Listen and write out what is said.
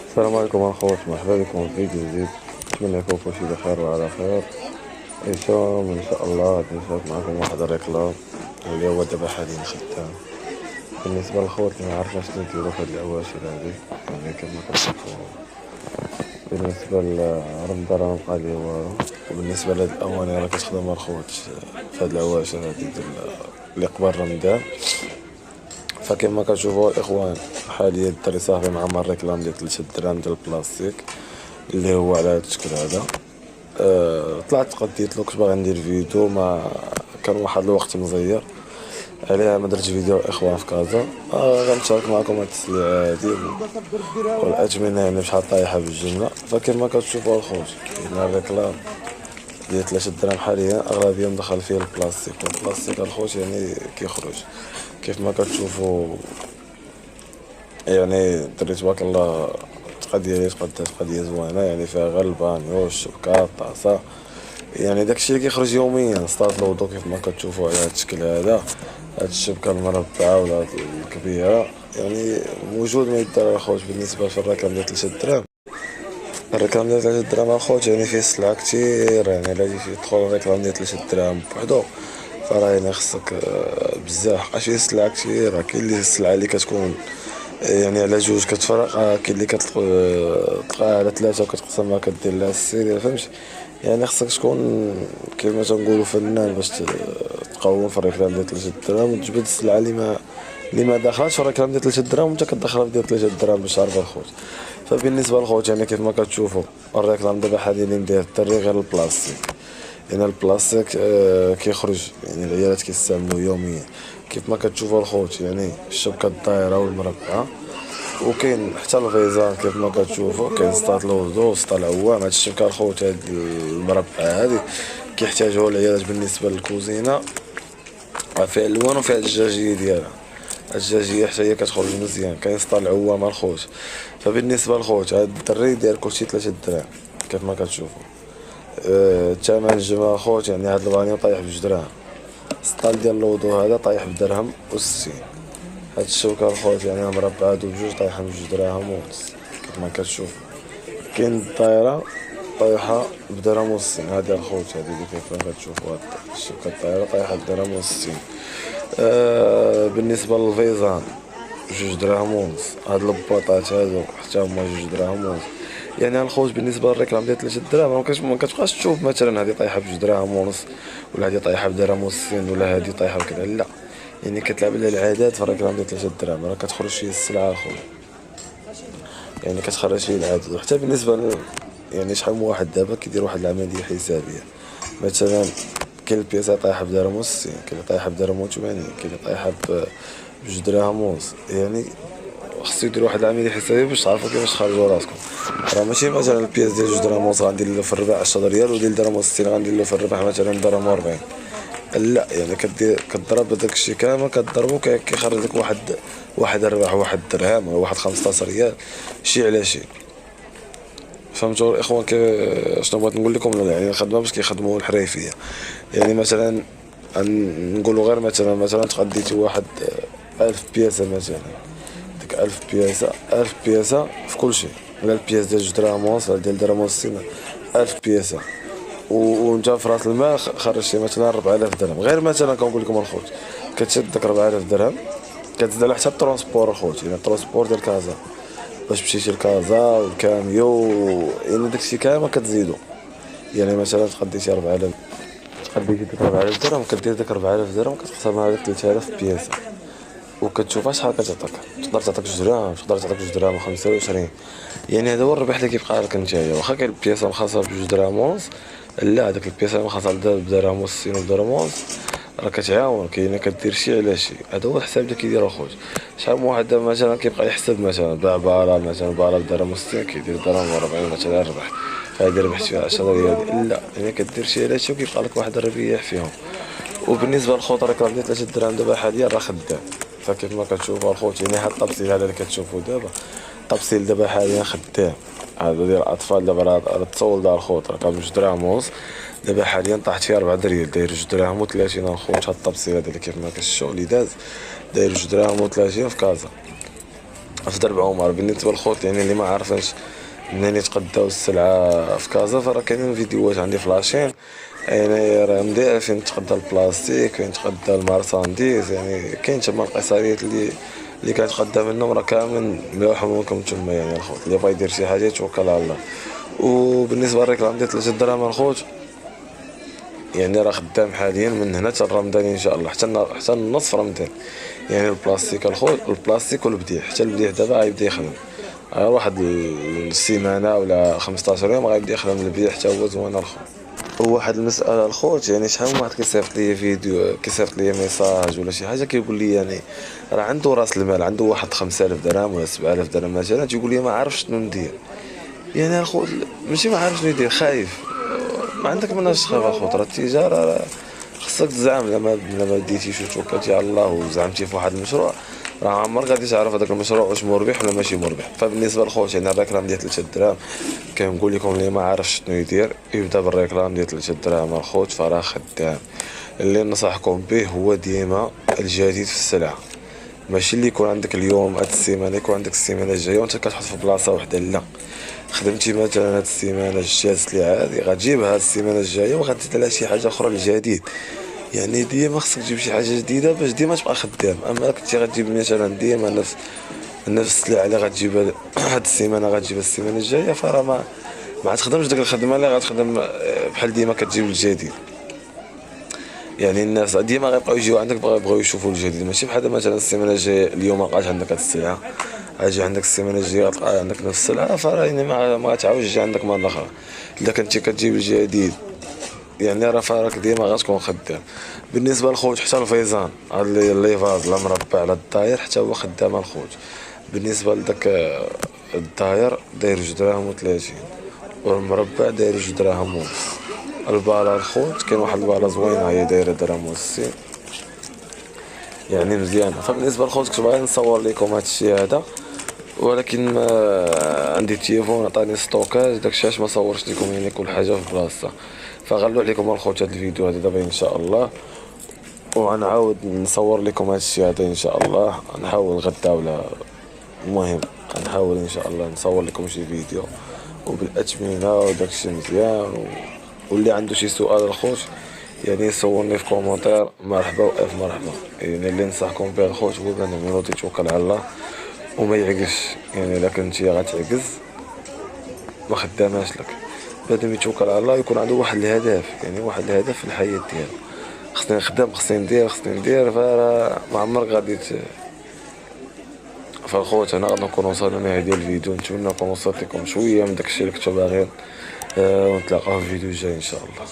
السلام عليكم اخوات، مرحبا بكم في فيديو جديد. نتمنى يكون كلشي بخير وعلى خير. اليوم ان شاء الله غادي نشارك معكم واحد الريكلام اللي هو دابا حاليا خدام. بالنسبه للخوت ما عرفناش شنو نديرو في هاد الاواشر هادي، يعني كما كتشوفوا بالنسبه لرمضان راه مبقى ليه والو، وبالنسبه لهاد الاواني راه كتخدم الخوت في هاد الاواشر هادي ديال اللي قبل رمضان. فكما كتشوفوا الاخوان حاليا الدري صافي مع الريكلام ديال 3 دراهم ديال البلاستيك اللي هو على هاد الشكل هذا. طلعت قديت له كنت باغي ندير فيديو، ما كان واحد الوقت مزير عليها ما درتش فيديو اخوان في كازا. غنشارك معكم هاد التسلية هادي والاثمنه يعني بشحال طايحه بالجمله. فكما كتشوفوا الخوت كاين الريكلام ديال 3 دراهم حاليا اغلبيه مدخل فيه البلاستيك، والبلاستيك الخوت يعني كيخرج كيف ما كتشوفوا. يعني الدري تبارك الله القضيه اللي تقدات قضيه زوينه، يعني فيها غير البانيو الشبكه الطاسه، يعني داكشي اللي كيخرج يوميا. سطات الوضو كيف ما كتشوفوا على هاد الشكل هذا، هاد الشبكه المربعه ولا الكبيره يعني موجود ما يدار اخوت. بالنسبه للرقم ديال 3 دراهم، الرقم ديال 3 دراهم اخوت يعني فيه سلعه كتير، يعني الا جيتي تدخل الرقم ديال 3 دراهم بوحدو فراه يعني خصك بزاف، حقاش فيه سلعه كتير. كاين اللي السلعه اللي كتكون يعني على جوج كتفرق، كاين اللي كتلقاها على ثلاثة وكتقسمها كدير لها السيري، فهمتي؟ يعني خصك تكون كيما تنقولوا فنان باش تقوم في الريكلام ديال 3 دراهم وتجبد السلعة اللي ما داخلاتش في الريكلام ديال 3 دراهم وانت كتدخلها في ديال 3 دراهم باش تعرف الخوت. فبالنسبة للخوت يعني كيف ما كتشوفوا الريكلام دابا حاليا اللي مداير الدري غير البلاستيك. يعني البلاستيك كيخرج، يعني العيالات كيستعملوه يوميا كيف ما كتشوفوا الخوت، يعني الشبكة الدايرة والمربعة، وكاين حتى الفيزان كيف ما كتشوفوا. كاين سطات الوضو سطا العوام. هاد الشبكة الخوت هاد المربعة هادي كيحتاجوها العيالات بالنسبة للكوزينة، فيها الوان وفيها الدجاجية ديالها. الدجاجية حتى هي كتخرج مزيان. كاين سطا العوام الخوت. فبالنسبة للخوت هاد الدري داير كلشي 3 دراهم كيف ما كتشوفوا. الثمن الجمع خوت يعني هاد البانيو طايح بجوج دراهم، السطال ديال الوضو هذا طايح بدرهم و60. هاد الشوكة الخوت يعني مربعة هادو بجوج طايحة بجوج دراهم ونص كيف ما كتشوف. كاين الدايرة طايحة بدرهم و60، هادي الخوت هادي اللي كيف ما كتشوفو. هاد الشوكة الدايرة طايحة بدرهم و60. بالنسبة للفيزان جوج دراهم ونص. هاد البوطات هادو حتى هما جوج دراهم ونص. يعني الخوت بالنسبه للريكلام ديال 3 دراهم ما كتبقاش تشوف مثلا هذه طايحه بجوج دراهم ونص ولا هذه طايحه بدرهم وستين ولا هذه طايحه بكذا، لا. يعني كتلعب على العادات في الريكلام ديال 3 دراهم، راه كتخرج شي السلعه الخوت، يعني كتخرج شي العادات. وحتى بالنسبه يعني شحال من واحد دابا كيدير واحد العمليه حسابيه، مثلا كاين البياسه طايحه بدرهم وستين، كاين اللي طايحه بدرهم وثمانين، كاين اللي طايحه بجوج دراهم ونص. يعني خصو يدير واحد العمليه حسابيه باش تعرفوا كيفاش تخرجوا راسكم. راه ماشي مثلا البياس ديال جوج دراهم ونص غندير له في الربع 10 ريال، وديال درهم وستين غندير له في الربع مثلا درهم و40. لا، يعني كضرب هذاك الشيء كامل كضربو كيخرج لك واحد الربع، واحد درهم ولا واحد 15 ريال، شي على شي. فهمتوا الاخوان شنو بغيت نقول لكم؟ لا، يعني الخدمه باش كيخدموا الحريفيه. يعني مثلا نقولوا غير مثلا تقديتي واحد 1000 بياسه مثلا، ديك 1000 بياسه في كل شيء، لا البياس ديال جوج دراهم ونص ولا ديال درهم وستين، 1000 بياسه. وانت في راس المال خرجتي مثلا 4000 درهم. غير مثلا كنقول لكم الخوت كتشد داك 4000 درهم كتزيد على حساب الترونسبور الخوت، يعني الترونسبور ديال كازا باش مشيتي لكازا والكاميو، يعني داكشي كامل كتزيدو. يعني مثلا تقديتي 4000، تقديتي ديك 4000 درهم كدير ديك 4000 درهم كتقسمها على 3000 بياسه وكتشوفها شحال كتعطيك. تقدر تعطيك جوج دراهم، تقدر تعطيك جوج دراهم و25. يعني هذا هو الربح اللي كيبقى لك نتايا. واخا كاين البياسه مخاصه بجوج دراهم ونص، لا هذاك البياسه مخاصه بدرهم و60 ودرهم ونص راه كتعاون، كاينه كدير شي على شي. هذا هو الحساب اللي كيدير اخويا. شحال من واحد دابا مثلا كيبقى يحسب مثلا باع بالا مثلا بالا بدرهم و60 كيدير درهم و40 مثلا الربح، فهادي ربحت فيها 10 ريال. لا، يعني كدير شي على شي وكيبقى لك واحد الربيع فيهم. وبالنسبه للخوت راه ديال 3 دراهم دابا حاليا راه خدام. فكيف ما كتشوفوا الخوت يعني هاد الطبسيل هذا اللي كتشوفوا دابا، الطبسيل دابا حاليا خدام. هذا ديال الاطفال دابا راه تصول دار الخوت راه كان بجوج دراهم ونص، دابا حاليا طاحت فيه 4 ريال، داير جوج دراهم و30 الخوت. هاد الطبسيل هذا اللي كيف ما كتشوفوا اللي داز داير جوج دراهم و30 في كازا. في درب عمر. بالنسبه للخوت يعني اللي ما عارفينش منين يتقداو السلعه في كازا، فراه كاينين فيديوهات عندي في لاشين، يعني راه مدير فين تقدى البلاستيك، فين تقدى المارسانديز، يعني كاين تما القصاريات اللي كنتقدى منهم راه كامل ملوحهم لكم تما. يعني الخوت اللي بغا يدير شي حاجه يتوكل على الله. وبالنسبه للريكلام ديال 3 دراهم الخوت، يعني راه خدام حاليا من هنا حتى رمضان ان شاء الله، حتى النصف رمضان. يعني البلاستيك الخوت، البلاستيك والبديع، حتى البديع دابا غيبدا يخدم، غير واحد السيمانه ولا 15 يوم غيبدا يخدم البديع حتى هو زوين الخوت. وواحد المسألة الخوت، يعني شحال من واحد كيصيفط لي فيديو، كيصيفط لي ميساج ولا شي حاجة كيقول لي يعني راه عنده راس المال، عنده واحد 5000 درهم ولا 7000 درهم مثلا، تيقول لي ما عارفش شنو ندير. يعني الخوت ماشي ما عارف شنو يدير، خايف. ما عندك مناش تخاف الخوت، راه التجارة راه خصك تزعم. لما ديتيش وتوكلتي على الله وزعمتي في واحد المشروع، راه عمرك غادي تعرف هذاك المشروع واش مربح ولا ماشي مربح. فبالنسبه للخوت يعني الريكلام ديال 3 دراهم، كنقول لكم اللي ما عارفش شنو يدير يبدا بالريكلام ديال 3 دراهم الخوت، فراه خدام. اللي ننصحكم به هو ديما الجديد في السلعه، ماشي اللي يكون عندك اليوم هاد السيمانه يكون عندك السيمانه الجايه وانت كتحط في بلاصه وحده. لا، خدمتي مثلا هاد السيمانه جات لي عادي، غتجيبها هاد السيمانه الجايه وغتزيد عليها شي حاجه اخرى الجديد. يعني ديما خصك تجيب شي حاجه جديده باش ديما تبقى خدام. اما كنتي غتجيب مثلا ديما نفس السلعه اللي غتجيبها هاد السيمانه غتجيبها السيمانه الجايه، فراه ما غتخدمش ديك الخدمه اللي غتخدم بحال ديما كتجيب الجديد. يعني الناس ديما غيبقاو يجيو عندك بغاو يشوفوا الجديد، ماشي بحال مثلا السيمانه الجايه اليوم مابقاش عندك هاد السلعه، غاجي عندك السيمانه الجايه غتلقى عندك نفس السلعه، فراه يعني ما غتعاودش تجي عندك مره اخرى. الا كنتي كتجيب الجديد يعني راه فراك ديما غتكون خدام. بالنسبه للخوت حتى الفيزان هاد اللي فاز لا مربع على الداير حتى هو خدام الخوت. بالنسبه لداك الداير داير 2 دراهم و30، والمربع داير 2 دراهم ونص. البالا الخوت كاين واحد البالا زوينه هي دايره 1.60 درهم، يعني مزيانه. فبالنسبه للخوت كنت باغي نصور لكم هاد الشيء هذا، ولكن ما عندي تليفون عطاني ستوكاج داكشي علاش ما صورتش لكم يعني كل حاجه في بلاصتها. فغنلوح لكم الخوت هذا الفيديو هذا دابا ان شاء الله، وغنعاود نصور لكم هذا الشيء هذا ان شاء الله. نحاول غدا ولا المهم غنحاول ان شاء الله نصور لكم شي فيديو وبالاثمنه وداكشي مزيان واللي عنده شي سؤال الخوت يعني يصورني في كومونتير، مرحبا والف مرحبا. يعني اللي ننصحكم به الخوت هو بان ينوض يتوكل على الله وما يعقش. يعني الا كنتي غتعقز ما خداماش لك، بنادم يتوكل على الله يكون عنده واحد الهدف، يعني واحد الهدف في الحياه ديالو، خصني نخدم، خصني ندير، فراه ما عمرك غادي فالخوت هنا غادي نكون وصلنا لنهاية ديال الفيديو. نتمنى نكون وصلت لكم شويه من داكشي اللي كنتو باغيين، ونتلاقاو في الفيديو الجاي ان شاء الله.